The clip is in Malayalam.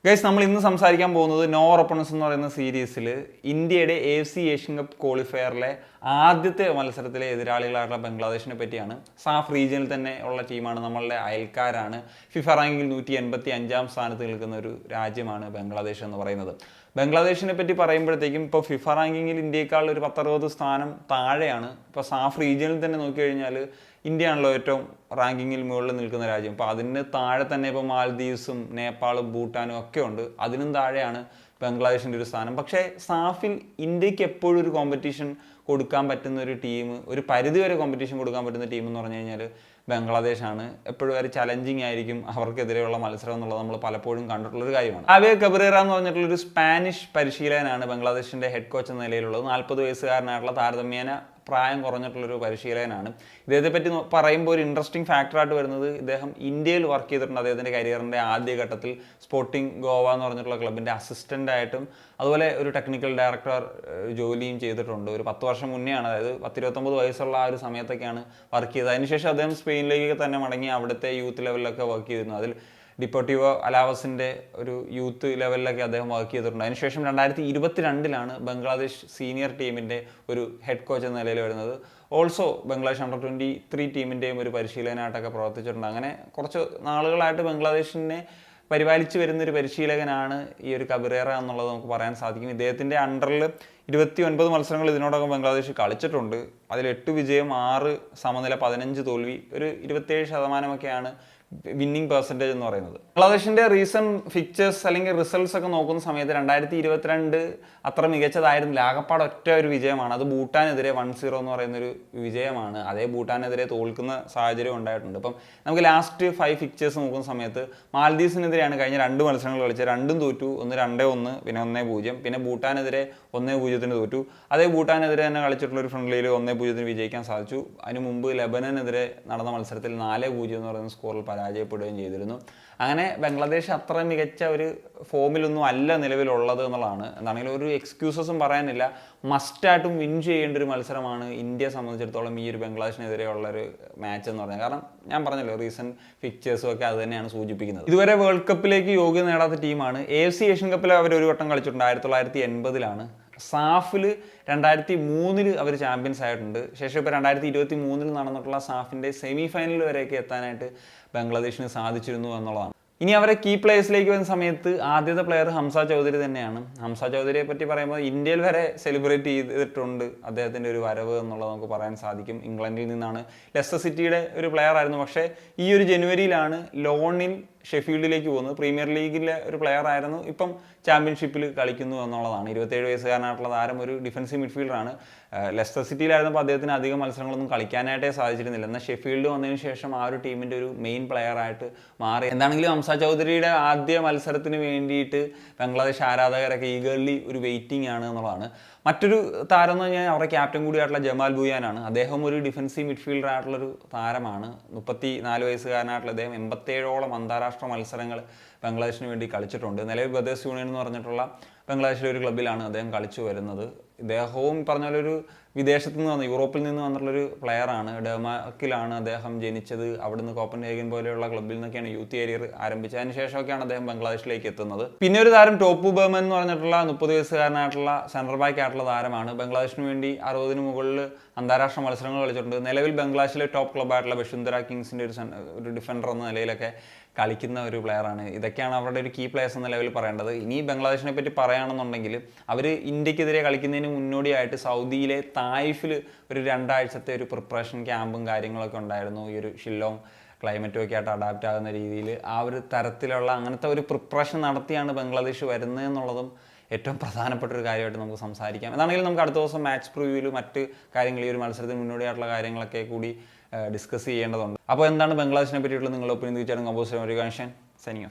ഗൈസ്, നമ്മൾ ഇന്ന് സംസാരിക്കാൻ പോകുന്നത് നോ ഓപ്പണൻസ് എന്ന് പറയുന്ന സീരീസിൽ ഇന്ത്യയുടെ AFC ഏഷ്യൻ കപ്പ് ക്വാളിഫയറിലെ ആദ്യത്തെ മത്സരത്തിലെ എതിരാളികളായിട്ടുള്ള ബംഗ്ലാദേശിനെ പറ്റിയാണ്. സാഫ് റീജിയനിൽ തന്നെ ഉള്ള ടീമാണ്, നമ്മളുടെ അയൽക്കാരാണ്. ഫിഫ റാങ്കിങ്ങിൽ 185-ാം സ്ഥാനത്ത് നിൽക്കുന്ന ഒരു രാജ്യമാണ് ബംഗ്ലാദേശ് എന്ന് പറയുന്നത്. ബംഗ്ലാദേശിനെ പറ്റി പറയുമ്പോഴത്തേക്കും ഇപ്പോൾ ഫിഫ റാങ്കിങ്ങിൽ ഇന്ത്യയെക്കാൾ ഒരു 10-60 സ്ഥാനം താഴെയാണ്. ഇപ്പോൾ സാഫ് റീജിയനിൽ തന്നെ നോക്കിക്കഴിഞ്ഞാൽ ഇന്ത്യയാണല്ലോ ഏറ്റവും റാങ്കിങ്ങിൽ മുകളിൽ നിൽക്കുന്ന രാജ്യം. അപ്പോൾ അതിന് താഴെ തന്നെ ഇപ്പോൾ മാൽദീവ്സും നേപ്പാളും ഭൂട്ടാനും ഒക്കെ ഉണ്ട്. അതിനും താഴെയാണ് ബംഗ്ലാദേശിൻ്റെ ഒരു സ്ഥാനം. പക്ഷേ സാഫിൽ ഇന്ത്യക്ക് എപ്പോഴും ഒരു കോമ്പറ്റീഷൻ കൊടുക്കാൻ പറ്റുന്ന ഒരു ടീം, ഒരു പരിധിവരെ കോമ്പറ്റീഷൻ കൊടുക്കാൻ പറ്റുന്ന ടീം എന്ന് പറഞ്ഞു കഴിഞ്ഞാൽ ബംഗ്ലാദേശാണ്. എപ്പോഴും ഒരു ചലഞ്ചിങ് ആയിരിക്കും അവർക്കെതിരെയുള്ള മത്സരം എന്നുള്ളത് നമ്മൾ പലപ്പോഴും കണ്ടിട്ടുള്ളൊരു കാര്യമാണ്. ആവേ കബറേറ എന്ന് പറഞ്ഞിട്ടുള്ളൊരു സ്പാനിഷ് പരിശീലകനാണ് ബംഗ്ലാദേശിൻ്റെ ഹെഡ് കോച്ച് എന്ന നിലയിലുള്ളത്. 40 വയസ്സുകാരനായിട്ടുള്ള താരതമ്യേന പ്രായം കുറഞ്ഞിട്ടുള്ളൊരു പരിശീലകനാണ്. ഇദ്ദേഹത്തെ പറ്റി പറയുമ്പോൾ ഒരു ഇൻട്രസ്റ്റിംഗ് ഫാക്ടറായിട്ട് വരുന്നത്, ഇദ്ദേഹം ഇന്ത്യയിൽ വർക്ക് ചെയ്തിട്ടുണ്ട്. അദ്ദേഹത്തിൻ്റെ കരിയറിൻ്റെ ആദ്യഘട്ടത്തിൽ സ്പോർട്ടിംഗ് ഗോവ എന്ന് പറഞ്ഞിട്ടുള്ള ക്ലബിൻ്റെ അസിസ്റ്റൻ്റായിട്ടും അതുപോലെ ഒരു ടെക്നിക്കൽ ഡയറക്ടർ ജോലിയും ചെയ്തിട്ടുണ്ട്. ഒരു 10 വർഷം മുന്നെയാണ്, അതായത് 19 വയസ്സുള്ള ആ ഒരു സമയത്തൊക്കെയാണ് വർക്ക് ചെയ്തത്. അതിനുശേഷം അദ്ദേഹം സ്പെയിനിലേക്ക് തന്നെ മടങ്ങി അവിടുത്തെ യൂത്ത് ലെവലിലൊക്കെ വർക്ക് ചെയ്തിരുന്നു. അതിൽ ഡിപ്പോർട്ടിവോ അലാവസിൻ്റെ ഒരു യൂത്ത് ലെവലിലൊക്കെ അദ്ദേഹം വർക്ക് ചെയ്തിട്ടുണ്ട്. അതിനുശേഷം 2022 ബംഗ്ലാദേശ് സീനിയർ ടീമിൻ്റെ ഒരു ഹെഡ് കോച്ച് എന്ന നിലയിൽ വരുന്നത്. ഓൾസോ ബംഗ്ലാദേശ് അണ്ടർ 23 ടീമിൻ്റെയും ഒരു പരിശീലകനായിട്ടൊക്കെ പ്രവർത്തിച്ചിട്ടുണ്ട്. അങ്ങനെ കുറച്ച് നാളുകളായിട്ട് ബംഗ്ലാദേശിനെ പരിപാലിച്ചു വരുന്നൊരു പരിശീലകനാണ് ഈ ഒരു കബറേറ എന്നുള്ളത് നമുക്ക് പറയാൻ സാധിക്കും. ഇദ്ദേഹത്തിൻ്റെ അണ്ടറിൽ 29 മത്സരങ്ങൾ ഇതിനോടകം ബംഗ്ലാദേശ് കളിച്ചിട്ടുണ്ട്. അതിൽ 8 വിജയം, 6 സമനില, 15 തോൽവി, ഒരു 27% വിന്നിംഗ് പെർസെൻറ്റേജ് എന്ന് പറയുന്നത്. ബംഗ്ലാദേശിൻ്റെ റീസെൻറ്റ് ഫിക്ചേഴ്സ് അല്ലെങ്കിൽ റിസൾട്ട്സ് ഒക്കെ നോക്കുന്ന സമയത്ത് 2022 അത്ര മികച്ചതായിരുന്നില്ല. ആകപ്പാട് ഒറ്റ ഒരു വിജയമാണ്, അത് ഭൂട്ടാനെതിരെ 1-0 എന്ന് പറയുന്നൊരു വിജയമാണ്. അതേ ഭൂട്ടാനെതിരെ തോൽക്കുന്ന സാഹചര്യം ഉണ്ടായിട്ടുണ്ട്. ഇപ്പം നമുക്ക് ലാസ്റ്റ് 5 ഫിക്ചേഴ്സ് നോക്കുന്ന സമയത്ത് മാൽദീവ്സിനെതിരെയാണ് കഴിഞ്ഞ 2 മത്സരങ്ങൾ കളിച്ചത്. 2ഉം തോറ്റു. ഒന്ന് 2-1, പിന്നെ 1-0. പിന്നെ ഭൂട്ടാനെതിരെ 1-0 തോറ്റു. അതേ ഭൂട്ടാനെതിരെ തന്നെ കളിച്ചിട്ടുള്ള ഒരു ഫ്രണ്ട്ലിയിൽ 1-0 വിജയിക്കാൻ സാധിച്ചു. അതിന് മുമ്പ് ലെബനനെതിരെ നടന്ന മത്സരത്തിൽ 4-0 എന്ന് പറയുന്ന സ്കോറിൽ പരാജയപ്പെടുകയും ചെയ്തിരുന്നു. അങ്ങനെ ബംഗ്ലാദേശ് അത്ര മികച്ച ഒരു ഫോമിലൊന്നും അല്ല നിലവിലുള്ളത് എന്നുള്ളതാണ്. എന്താണെങ്കിലും ഒരു എക്സ്ക്യൂസസും പറയാനില്ല. മസ്റ്റായിട്ടും വിൻ ചെയ്യേണ്ട ഒരു മത്സരമാണ് ഇന്ത്യയെ സംബന്ധിച്ചിടത്തോളം ഈ ഒരു ബംഗ്ലാദേശിനെതിരെയുള്ളൊരു മാച്ച് എന്ന് പറഞ്ഞാൽ. കാരണം ഞാൻ പറഞ്ഞല്ലോ, റീസെൻറ്റ് ഫിക്ചേഴ്സും ഒക്കെ അത് തന്നെയാണ് സൂചിപ്പിക്കുന്നത്. ഇതുവരെ വേൾഡ് കപ്പിലേക്ക് യോഗ്യത നേടാത്ത ടീമാണ്. AFC ഏഷ്യൻ കപ്പിൽ അവർ ഒരു വട്ടം കളിച്ചിട്ടുണ്ട്, 1980. സാഫിൽ 2003 അവർ ചാമ്പ്യൻസ് ആയിട്ടുണ്ട്. ശേഷം ഇപ്പോൾ 2023 നടന്നിട്ടുള്ള സാഫിൻ്റെ സെമി ഫൈനൽ വരെയൊക്കെ എത്താനായിട്ട് ബംഗ്ലാദേശിന് സാധിച്ചിരുന്നു എന്നുള്ളതാണ്. ഇനി അവരെ കീ പ്ലേയേഴ്സിലേക്ക് വരുന്ന സമയത്ത് ആദ്യത്തെ പ്ലെയർ ഹംസ ചൗധരി തന്നെയാണ്. ഹംസ ചൗധരിയെ പറ്റി പറയുമ്പോൾ ഇന്ത്യയിൽ വരെ സെലിബ്രേറ്റ് ചെയ്തിട്ടുണ്ട് അദ്ദേഹത്തിൻ്റെ ഒരു വരവ് എന്നുള്ളത് നമുക്ക് പറയാൻ സാധിക്കും. ഇംഗ്ലണ്ടിൽ നിന്നാണ്, ലെസ്റ്റർ സിറ്റിയുടെ ഒരു പ്ലെയർ ആയിരുന്നു. പക്ഷേ ഈ ഒരു ജനുവരിയിലാണ് ലോണിൽ ഷെഫീൽഡിലേക്ക് പോകുന്നത്. പ്രീമിയർ ലീഗിലെ ഒരു പ്ലെയർ ആയിരുന്നു, ഇപ്പം ചാമ്പ്യൻഷിപ്പിൽ കളിക്കുന്നു എന്നുള്ളതാണ്. 27 വയസ്സുകാരനായിട്ടുള്ള താരം ഒരു ഡിഫൻസീവ് മിഡ്ഫീൽഡറാണ്. ലെസ്റ്റർ സിറ്റിയിലായിരുന്നപ്പോൾ അദ്ദേഹത്തിന് അധികം മത്സരങ്ങളൊന്നും കളിക്കാനായിട്ടേ സാധിച്ചിരുന്നില്ല. എന്നാൽ ഷെഫീൽഡ് വന്നതിന് ശേഷം ആ ഒരു ടീമിൻ്റെ ഒരു മെയിൻ പ്ലെയറായിട്ട് മാറി. എന്താണെങ്കിലും ഹംസ ചൗധരിയുടെ ആദ്യ മത്സരത്തിന് വേണ്ടിയിട്ട് ബംഗ്ലാദേശ് ആരാധകരൊക്കെ ഈഗർലി ഒരു വെയിറ്റിംഗ് ആണ് എന്നുള്ളതാണ്. മറ്റൊരു താരം എന്ന് പറഞ്ഞാൽ അവരുടെ ക്യാപ്റ്റൻ കൂടിയായിട്ടുള്ള ജമാൽ ബുയാനാണ്. അദ്ദേഹം ഒരു ഡിഫൻസീവ് മിഡ്ഫീൽഡർ ആയിട്ടുള്ളൊരു താരമാണ്. 34 വയസ്സുകാരനായിട്ടുള്ള അദ്ദേഹം 87ഓളം അന്താരാഷ്ട്ര മത്സരങ്ങൾ ബംഗ്ലാദേശിന് വേണ്ടി കളിച്ചിട്ടുണ്ട്. നിലവിൽ ബ്രദേഴ്സ് യൂണിയൻ എന്ന് പറഞ്ഞിട്ടുള്ള ബംഗ്ലാദേശിലെ ഒരു ക്ലബ്ബിലാണ് അദ്ദേഹം കളിച്ചു വരുന്നത്. ഇദ്ദേഹവും പറഞ്ഞ പോലെ ഒരു വിദേശത്ത് നിന്ന് വന്ന, യൂറോപ്പിൽ നിന്ന് വന്നിട്ടുള്ളൊരു പ്ലെയറാണ്. ഡെൻമാർക്കിലാണ് അദ്ദേഹം ജനിച്ചത്. അവിടുന്ന് കോപ്പൻഹേഗൻ പോലെയുള്ള ക്ലബ്ബിൽ നിന്നൊക്കെയാണ് യൂത്ത് കരിയർ ആരംഭിച്ചത്. അതിന് ശേഷമൊക്കെയാണ് അദ്ദേഹം ബംഗ്ലാദേശിലേക്ക് എത്തുന്നത്. പിന്നെ ഒരു താരം ടോപ്പു ബർമൻ എന്ന് പറഞ്ഞിട്ടുള്ള 30 വയസ്സുകാരനായിട്ടുള്ള സെൻട്രൽ ബാക്ക് ആയിട്ടുള്ള താരമാണ്. ബംഗ്ലാദേശിന് വേണ്ടി 60-ന് മുകളിൽ അന്താരാഷ്ട്ര മത്സരങ്ങൾ കളിച്ചിട്ടുണ്ട്. നിലവിൽ ബംഗ്ലാദേശിലെ ടോപ്പ് ക്ലബ്ബായിട്ടുള്ള ബഷുന്ധര കിങ്സിൻ്റെ ഒരു ഡിഫൻഡർ എന്ന നിലയിലൊക്കെ കളിക്കുന്ന ഒരു പ്ലെയറാണ്. ഇതൊക്കെയാണ് അവരുടെ ഒരു കീ പ്ലേയേഴ്സ് എന്ന ലെവലിൽ പറയേണ്ടത്. ഇനി ബംഗ്ലാദേശിനെ പറ്റി പറയുകയാണെന്നുണ്ടെങ്കിൽ അവർ ഇന്ത്യക്കെതിരെ കളിക്കുന്നതിന് മുന്നോടിയായിട്ട് സൗദിയിലെ തായിഫിൽ ഒരു 2 ആഴ്ചത്തെ ഒരു പ്രിപ്പറേഷൻ ക്യാമ്പും കാര്യങ്ങളൊക്കെ ഉണ്ടായിരുന്നു. ഈ ഒരു ഷില്ലോങ് ക്ലൈമറ്റും ഒക്കെ ആയിട്ട് അഡാപ്റ്റ് ആകുന്ന രീതിയിൽ ആ ഒരു തരത്തിലുള്ള അങ്ങനത്തെ ഒരു പ്രിപ്പറേഷൻ നടത്തിയാണ് ബംഗ്ലാദേശ് വരുന്നത് എന്നുള്ളതും ഏറ്റവും പ്രധാനപ്പെട്ട ഒരു കാര്യമായിട്ട് നമുക്ക് സംസാരിക്കാം. അതാണെങ്കിലും നമുക്ക് അടുത്ത ദിവസം മാച്ച് പ്രിവ്യൂവിൽ മറ്റ് കാര്യങ്ങൾ, ഈ ഒരു മത്സരത്തിന് മുന്നോടിയായിട്ടുള്ള കാര്യങ്ങളൊക്കെ കൂടി ഡിസ്കസ് ചെയ്യേണ്ടതുണ്ട്. അപ്പോൾ എന്താണ് ബംഗ്ലാദേശിനെ പറ്റിയിട്ടുള്ള നിങ്ങളുടെ ഒപ്പീനിയൻ തീർച്ചയായിട്ടും കമ്പോസ് ചെയ്യാൻ ഒരു കണക്ഷൻ സൈനിങ് ഓഫ്.